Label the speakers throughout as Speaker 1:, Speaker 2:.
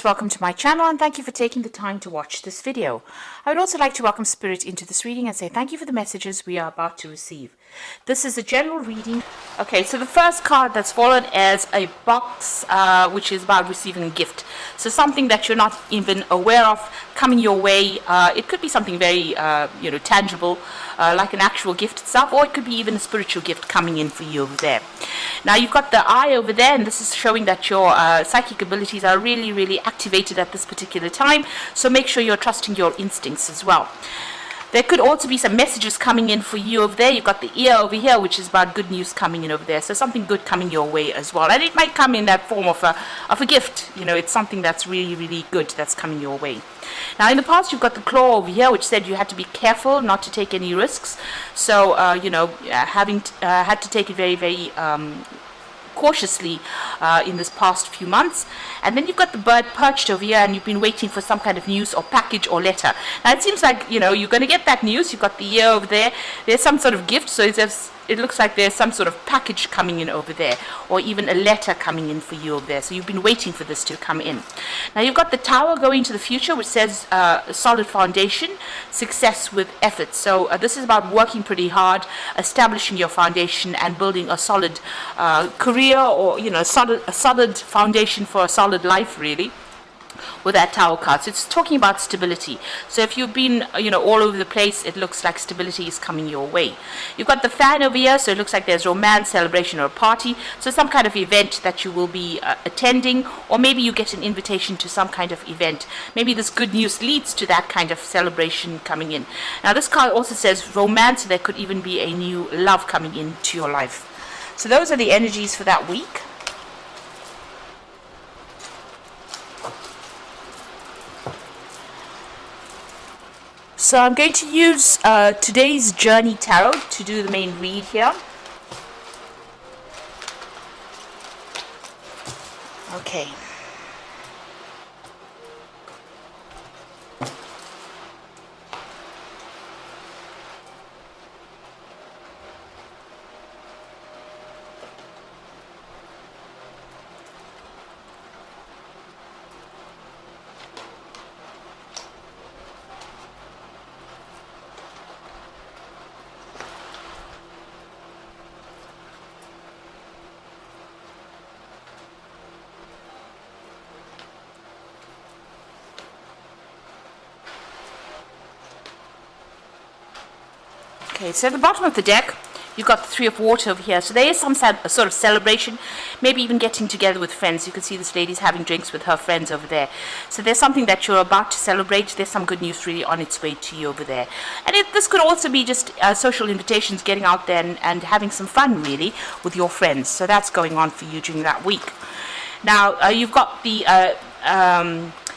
Speaker 1: Welcome to my channel and thank you for taking the time to watch this video. I would also like to welcome Spirit into this reading and say thank you for the messages we are about to receive. This is a general reading. Okay, so the first card that's fallen is a box, which is about receiving a gift. So something that you're not even aware of coming your way. It could be something very, tangible, like an actual gift itself, or it could be even a spiritual gift coming in for you over there. Now you've got the eye over there, and this is showing that your psychic abilities are really activated at this particular time. So make sure you're trusting your instincts as well. There could also be some messages coming in for you over there. You've got the ear over here, which is about good news coming in over there. So something good coming your way as well. And it might come in that form of a gift. You know, it's something that's really good that's coming your way. Now, in the past, you've got the claw over here, which said you had to be careful not to take any risks. So, having had to take it very cautiously in this past few months. And then you've got the bird perched over here, and you've been waiting for some kind of news or package or letter. Now it seems like you're going to get that news. You've got the ear over there. There's some sort of gift, so it looks like there's some sort of package coming in over there, or even a letter coming in for you over there. So you've been waiting for this to come in. Now you've got the tower going to the future, which says a solid foundation, success with effort. So this is about working pretty hard, establishing your foundation and building a solid career, or a solid foundation for a solid life, really, with that tower card. So it's talking about stability. So if you've been all over the place, it looks like stability is coming your way. You've got the fan over here, so it looks like there's romance, celebration, or a party. So some kind of event that you will be attending, or maybe you get an invitation to some kind of event. Maybe this good news leads to that kind of celebration coming in. Now this card also says romance, so there could even be a new love coming into your life. So those are the energies for that week. So I'm going to use today's Journey Tarot to do the main read here. Okay. Okay, so at the bottom of the deck, you've got the Three of Water over here. So there is some sort of celebration, maybe even getting together with friends. You can see this lady's having drinks with her friends over there. So there's something that you're about to celebrate. There's some good news really on its way to you over there. And this could also be just social invitations, getting out there and having some fun, really, with your friends. So that's going on for you during that week. Now, you've got the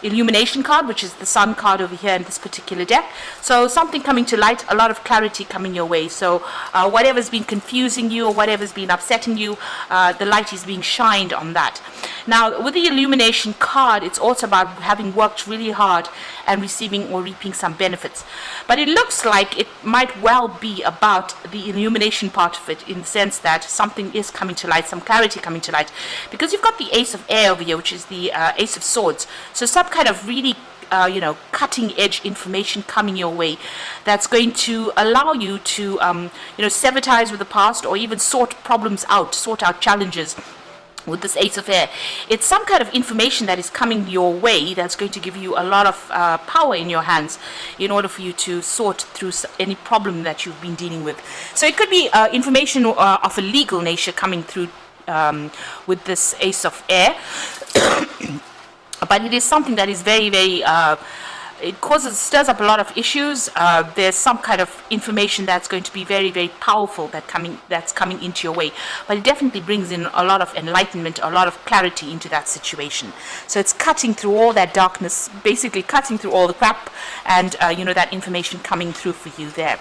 Speaker 1: Illumination card, which is the Sun card over here in this particular deck. So something coming to light, a lot of clarity coming your way. So whatever's been confusing you or whatever's been upsetting you, the light is being shined on that. Now with the Illumination card, it's also about having worked really hard and receiving or reaping some benefits. But it looks like it might well be about the illumination part of it, in the sense that something is coming to light, some clarity coming to light, because you've got the Ace of Air over here, which is the Ace of Swords. So some kind of really cutting edge information coming your way that's going to allow you to sever ties with the past, or even sort out challenges. With this Ace of Air, it's some kind of information that is coming your way that's going to give you a lot of power in your hands in order for you to sort through any problem that you've been dealing with. So it could be information of a legal nature coming through with this Ace of Air. But it is something that is very it stirs up a lot of issues. There's some kind of information that's going to be very powerful that's coming into your way, but it definitely brings in a lot of enlightenment, a lot of clarity into that situation. So it's cutting through all that darkness, basically cutting through all the crap, and that information coming through for you there.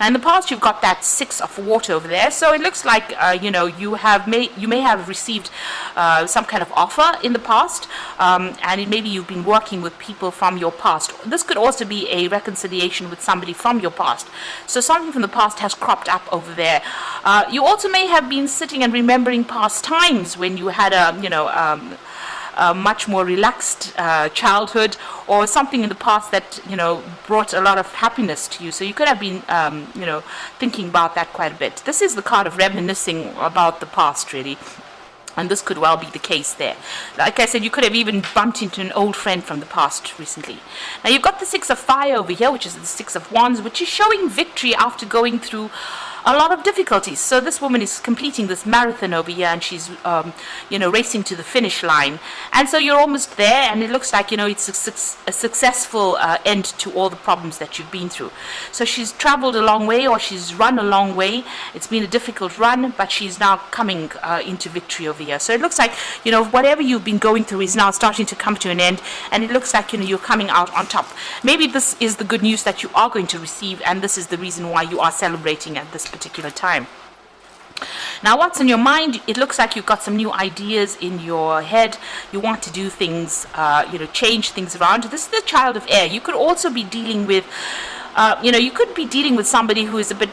Speaker 1: Now in the past, you've got that Six of Water over there, so it looks like you may have received some kind of offer in the past, and maybe you've been working with people from your past. This could also be a reconciliation with somebody from your past. So something from the past has cropped up over there. You also may have been sitting and remembering past times when you had much more relaxed childhood, or something in the past that, you know, brought a lot of happiness to you. So you could have been, you know, thinking about that quite a bit. This is the card of reminiscing about the past, really. And this could well be the case there. Like I said, you could have even bumped into an old friend from the past recently. Now you've got the Six of Fire over here, which is the Six of Wands, which is showing victory after going through a lot of difficulties. So this woman is completing this marathon over here, and she's, you know, racing to the finish line. And so you're almost there, and it looks like, you know, it's a successful end to all the problems that you've been through. So she's traveled a long way, or she's run a long way. It's been a difficult run, but she's now coming into victory over here. So it looks like, you know, whatever you've been going through is now starting to come to an end, and it looks like, you know, you're coming out on top. Maybe this is the good news that you are going to receive, and this is the reason why you are celebrating at this particular time. Now, what's in your mind? It looks like you've got some new ideas in your head. You want to do things, you know, change things around. This is the Child of Air. You could also be dealing with, you know, you could be dealing with somebody who is a bit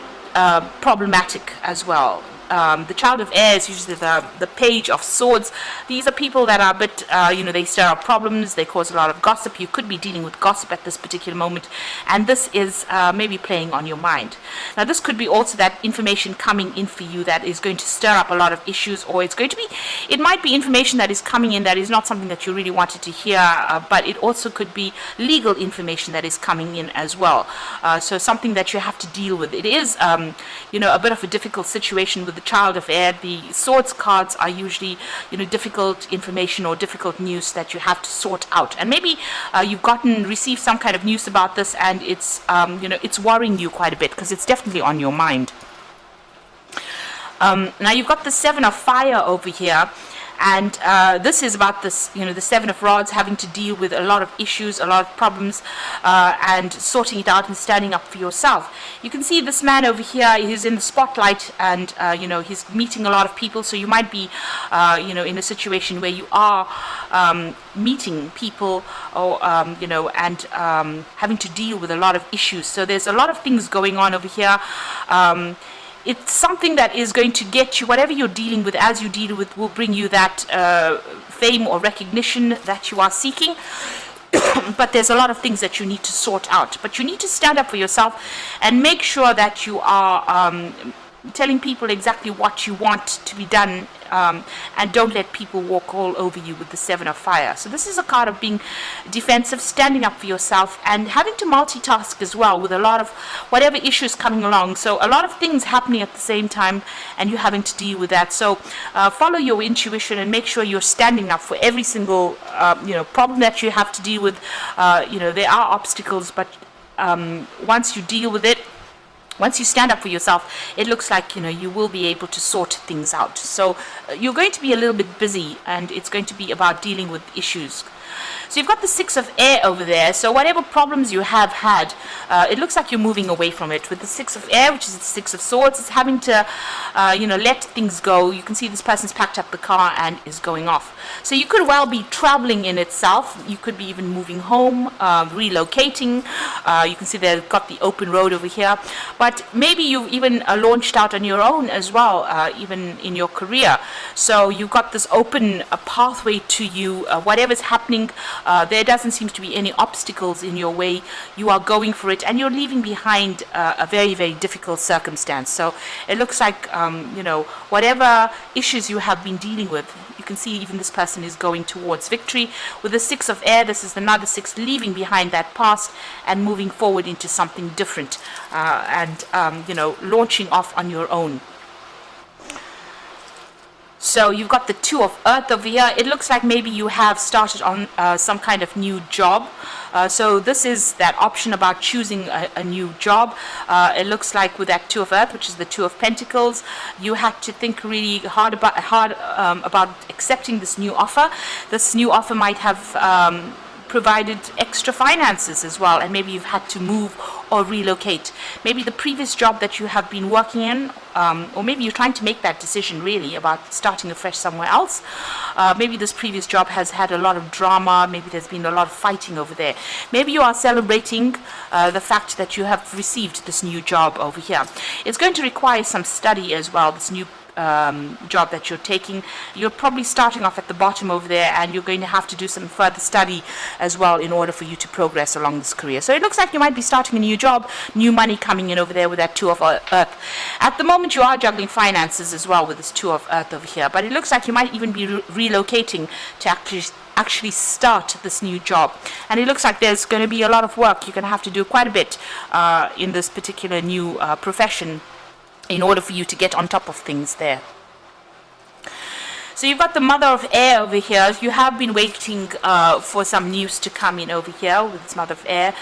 Speaker 1: problematic as well. The Child of Air is usually the Page of Swords. These are people that are a bit, you know, they stir up problems, they cause a lot of gossip. You could be dealing with gossip at this particular moment, and this is maybe playing on your mind. Now, this could be also that information coming in for you that is going to stir up a lot of issues, or it's going to be, it might be information that is coming in that is not something that you really wanted to hear, but it also could be legal information that is coming in as well. So something that you have to deal with. It is, you know, a bit of a difficult situation with the Child of Air. The Swords cards are usually, you know, difficult information or difficult news that you have to sort out. And maybe you've received some kind of news about this, and it's, you know, it's worrying you quite a bit because it's definitely on your mind. Now you've got the Seven of Fire over here. And this is about this, you know, the Seven of Rods, having to deal with a lot of issues, a lot of problems, and sorting it out and standing up for yourself. You can see this man over here, he's in the spotlight, and, you know, he's meeting a lot of people. So you might be, you know, in a situation where you are meeting people, or, you know, and having to deal with a lot of issues. So there's a lot of things going on over here. It's something that is going to get you, whatever you're dealing with, as you deal with, will bring you that fame or recognition that you are seeking. But there's a lot of things that you need to sort out. But you need to stand up for yourself and make sure that you are telling people exactly what you want to be done, and don't let people walk all over you with the Seven of Fire. So this is a card of being defensive, standing up for yourself, and having to multitask as well with a lot of whatever issues coming along. So a lot of things happening at the same time, and you having to deal with that. So follow your intuition and make sure you're standing up for every single you know, problem that you have to deal with. You know, there are obstacles, but once you deal with it, once you stand up for yourself, it looks like, you know, you will be able to sort things out. So you're going to be a little bit busy, and it's going to be about dealing with issues. So you've got the Six of Air over there. So whatever problems you have had, it looks like you're moving away from it. With the Six of Air, which is the Six of Swords, it's having to, you know, let things go. You can see this person's packed up the car and is going off. So you could well be traveling in itself. You could be even moving home, relocating. You can see they've got the open road over here. But maybe you've even launched out on your own as well, even in your career. So you've got this open pathway to you. Whatever's happening, there doesn't seem to be any obstacles in your way. You are going for it, and you're leaving behind a very, very difficult circumstance. So it looks like, you know, whatever issues you have been dealing with, you can see even this person is going towards victory. With the Six of Air, this is another six, leaving behind that past and moving forward into something different, and, you know, launching off on your own. So you've got the Two of Earth over here. It looks like maybe you have started on some kind of new job. So this is that option about choosing a new job. It looks like with that Two of Earth, which is the Two of Pentacles, you had to think really hard about accepting this new offer. This new offer might have provided extra finances as well, and maybe you've had to move or relocate. Maybe the previous job that you have been working in, or maybe you're trying to make that decision really about starting afresh somewhere else. Maybe this previous job has had a lot of drama. Maybe there's been a lot of fighting over there. Maybe you are celebrating the fact that you have received this new job over here. It's going to require some study as well, this new job that you're taking. You're probably starting off at the bottom over there, and you're going to have to do some further study as well in order for you to progress along this career. So it looks like you might be starting a new job, new money coming in over there with that Two of Earth. At the moment, you are juggling finances as well with this Two of Earth over here, but it looks like you might even be relocating to actually start this new job. And it looks like there's going to be a lot of work. You're going to have to do quite a bit in this particular new profession in order for you to get on top of things there. So you've got the Mother of Air over here. You have been waiting for some news to come in over here with this Mother of Air.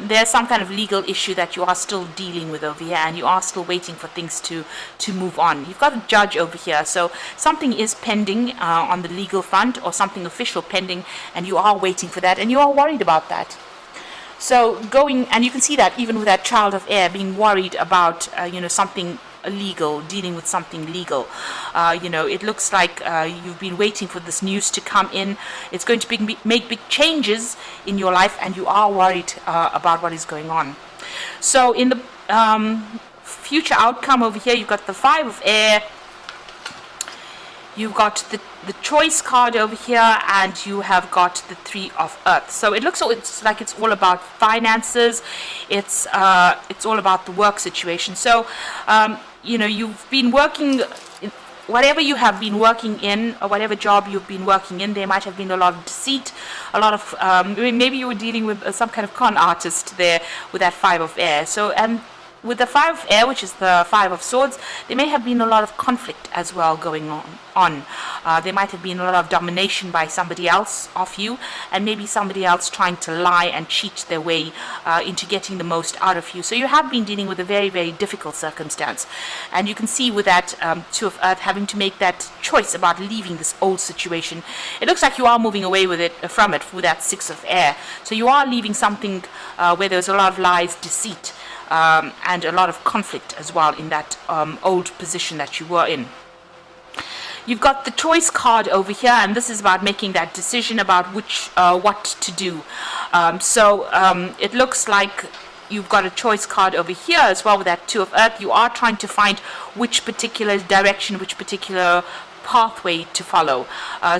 Speaker 1: There's some kind of legal issue that you are still dealing with over here, and you are still waiting for things to move on. You've got a judge over here, so something is pending on the legal front, or something official pending, and you are waiting for that, and you are worried about that. So going, and you can see that even with that Child of Air, being worried about something legal, dealing with something legal. It looks like you've been waiting for this news to come in. It's going to make big changes in your life, and you are worried about what is going on. So in the future outcome over here, you've got the Five of Air, you've got the Choice card over here, and you have got the Three of Earth. So it looks like it's all about finances. It's all about the work situation. So you've been working, whatever you have been working in, or whatever job you've been working in, there might have been a lot of deceit, a lot of maybe you were dealing with some kind of con artist there with that Five of Air. So, and with the Five of Air, which is the Five of Swords, there may have been a lot of conflict as well going on. There might have been a lot of domination by somebody else of you, and maybe somebody else trying to lie and cheat their way into getting the most out of you. So you have been dealing with a very, very difficult circumstance. And you can see with that Two of Earth having to make that choice about leaving this old situation. It looks like you are moving away from it with that Six of Air. So you are leaving something where there's a lot of lies, deceit, and a lot of conflict as well in that old position that you were in. You've got the Choice card over here, and this is about making that decision about what to do. It looks like you've got a Choice card over here as well with that Two of Earth. You are trying to find which particular direction, which particular pathway to follow.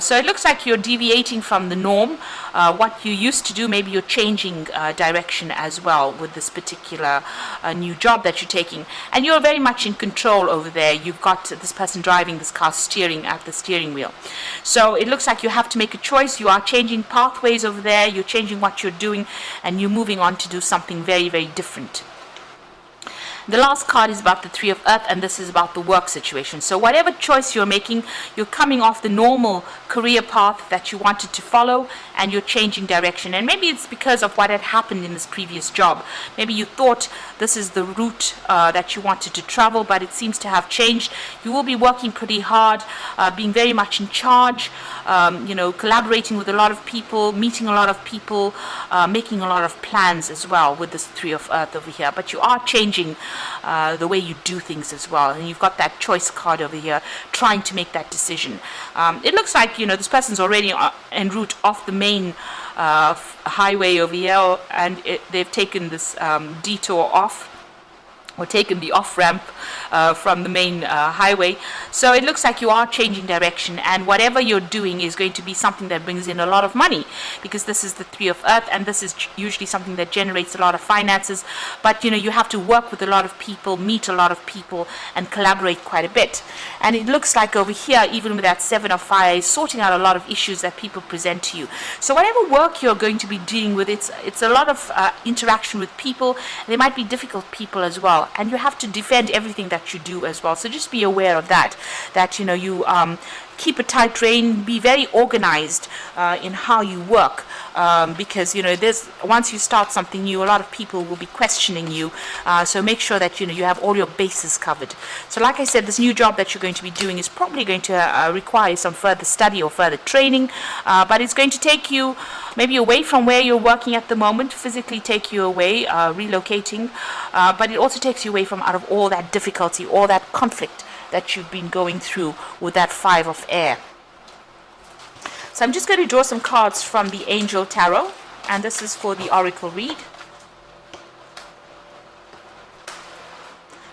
Speaker 1: So it looks like you're deviating from the norm. What you used to do, maybe you're changing direction as well with this particular new job that you're taking. And you're very much in control over there. You've got this person driving this car, steering at the steering wheel. So it looks like you have to make a choice. You are changing pathways over there. You're changing what you're doing, and you're moving on to do something very, very different. The last card is about the Three of Earth, and this is about the work situation. So whatever choice you're making, you're coming off the normal career path that you wanted to follow, and you're changing direction. And maybe it's because of what had happened in this previous job. Maybe you thought this is the route that you wanted to travel, but it seems to have changed. You will be working pretty hard, being very much in charge, collaborating with a lot of people, meeting a lot of people, making a lot of plans as well with this Three of Earth over here. But you are changing the way you do things as well, and you've got that Choice card over here trying to make that decision. It looks like this person's already en route off the main highway over here, and they've taken this detour off, or taken the off-ramp from the main highway. So it looks like you are changing direction, and whatever you're doing is going to be something that brings in a lot of money, because this is the Three of Earth, and this is usually something that generates a lot of finances. But you have to work with a lot of people, meet a lot of people, and collaborate quite a bit. And it looks like over here, even with that Seven of Fire, is sorting out a lot of issues that people present to you. So whatever work you're going to be dealing with, it's a lot of interaction with people. They might be difficult people as well, and you have to defend everything that you do as well. So just be aware of that you keep a tight rein, be very organized in how you work, because once you start something new, a lot of people will be questioning you, so make sure that you have all your bases covered. So like I said, this new job that you're going to be doing is probably going to require some further study or further training, but it's going to take you maybe away from where you're working at the moment, physically take you away, relocating, but it also takes you away from out of all that difficulty, all that conflict that you've been going through with that Five of Air. So I'm just going to draw some cards from the Angel Tarot, and this is for the Oracle read.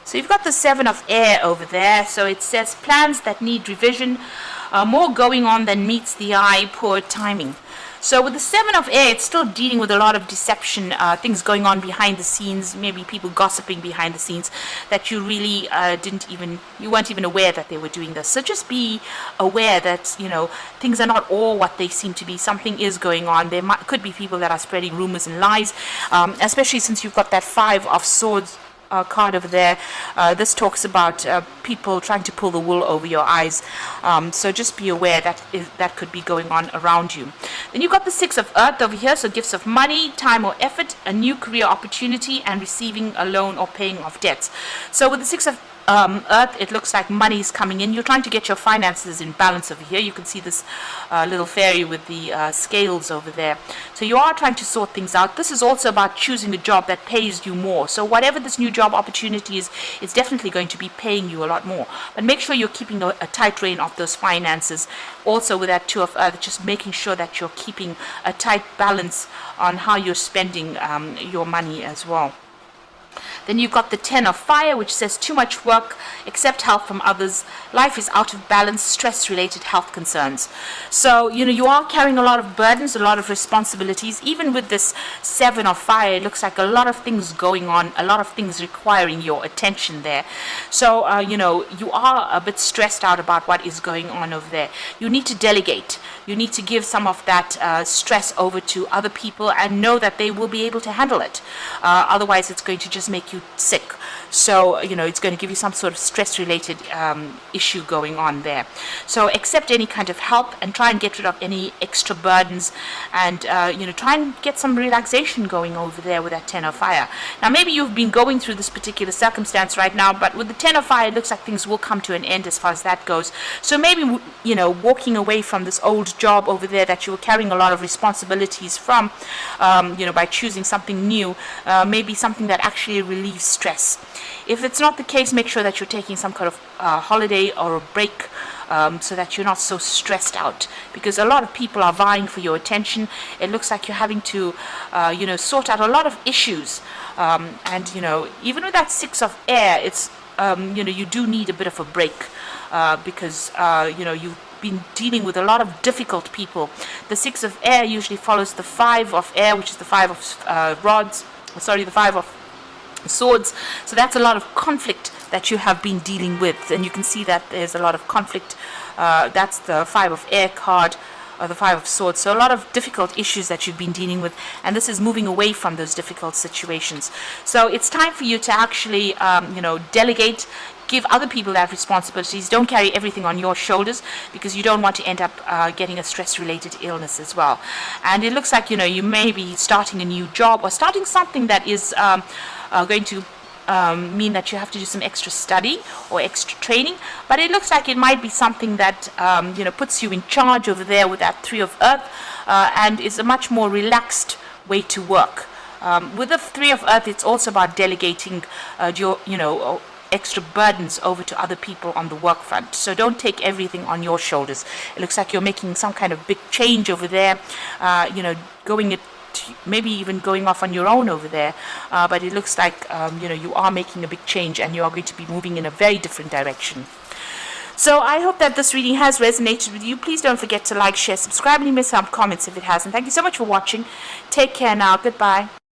Speaker 1: So you've got the 7 of air over there. So it says plans that need revision, more going on than meets the eye, poor timing. So with the 7 of air, it's still dealing with a lot of deception, things going on behind the scenes, maybe people gossiping behind the scenes that you really you weren't even aware that they were doing this. So just be aware that, things are not all what they seem to be. Something is going on. There could be people that are spreading rumors and lies, especially since you've got that 5 of swords card over there. This talks about people trying to pull the wool over your eyes. So just be aware that could be going on around you. Then you've got the 6 of earth over here. So gifts of money, time or effort, a new career opportunity, and receiving a loan or paying off debts. So with the 6 of earth, it looks like money is coming in. You're trying to get your finances in balance over here. You can see this little fairy with the scales over there. So you are trying to sort things out. This is also about choosing a job that pays you more. So whatever this new job opportunity is, it's definitely going to be paying you a lot more. But make sure you're keeping a tight rein of those finances. Also with that 2 of earth, just making sure that you're keeping a tight balance on how you're spending your money as well. Then you've got the 10 of fire, which says too much work, accept help from others, life is out of balance, stress-related health concerns. So, you are carrying a lot of burdens, a lot of responsibilities. Even with this 7 of fire, it looks like a lot of things going on, a lot of things requiring your attention there. So, you are a bit stressed out about what is going on over there. You need to delegate. You need to give some of that stress over to other people and know that they will be able to handle it. Otherwise, it's going to just make you sick. So, it's going to give you some sort of stress-related issue going on there. So accept any kind of help and try and get rid of any extra burdens and, try and get some relaxation going over there with that 10 of fire. Now, maybe you've been going through this particular circumstance right now, but with the 10 of fire, it looks like things will come to an end as far as that goes. So maybe, walking away from this old job over there that you were carrying a lot of responsibilities from, by choosing something new, maybe something that actually relieves stress. If it's not the case, make sure that you're taking some kind of holiday or a break so that you're not so stressed out, because a lot of people are vying for your attention. It looks like you're having to, sort out a lot of issues. And, even with that 6 of air, it's, you do need a bit of a break because, you've been dealing with a lot of difficult people. The 6 of air usually follows the 5 of air, which is the 5 of the 5 of swords. So that's a lot of conflict that you have been dealing with, and you can see that there's a lot of conflict. That's the 5 of air card, or the 5 of swords. So a lot of difficult issues that you've been dealing with, and this is moving away from those difficult situations. So it's time for you to actually delegate, give other people that responsibilities. Don't carry everything on your shoulders, because you don't want to end up getting a stress-related illness as well. And it looks like you may be starting a new job or starting something that is going to mean that you have to do some extra study or extra training, but it looks like it might be something that puts you in charge over there with that 3 of earth, and is a much more relaxed way to work. With the 3 of earth, it's also about delegating your extra burdens over to other people on the work front. So don't take everything on your shoulders. It looks like you're making some kind of big change over there, maybe even going off on your own over there, but it looks like you are making a big change, and you are going to be moving in a very different direction. So I hope that this reading has resonated with you. Please don't forget to like, share, subscribe, and leave me some comments if it has. And thank you so much for watching. Take care now. Goodbye.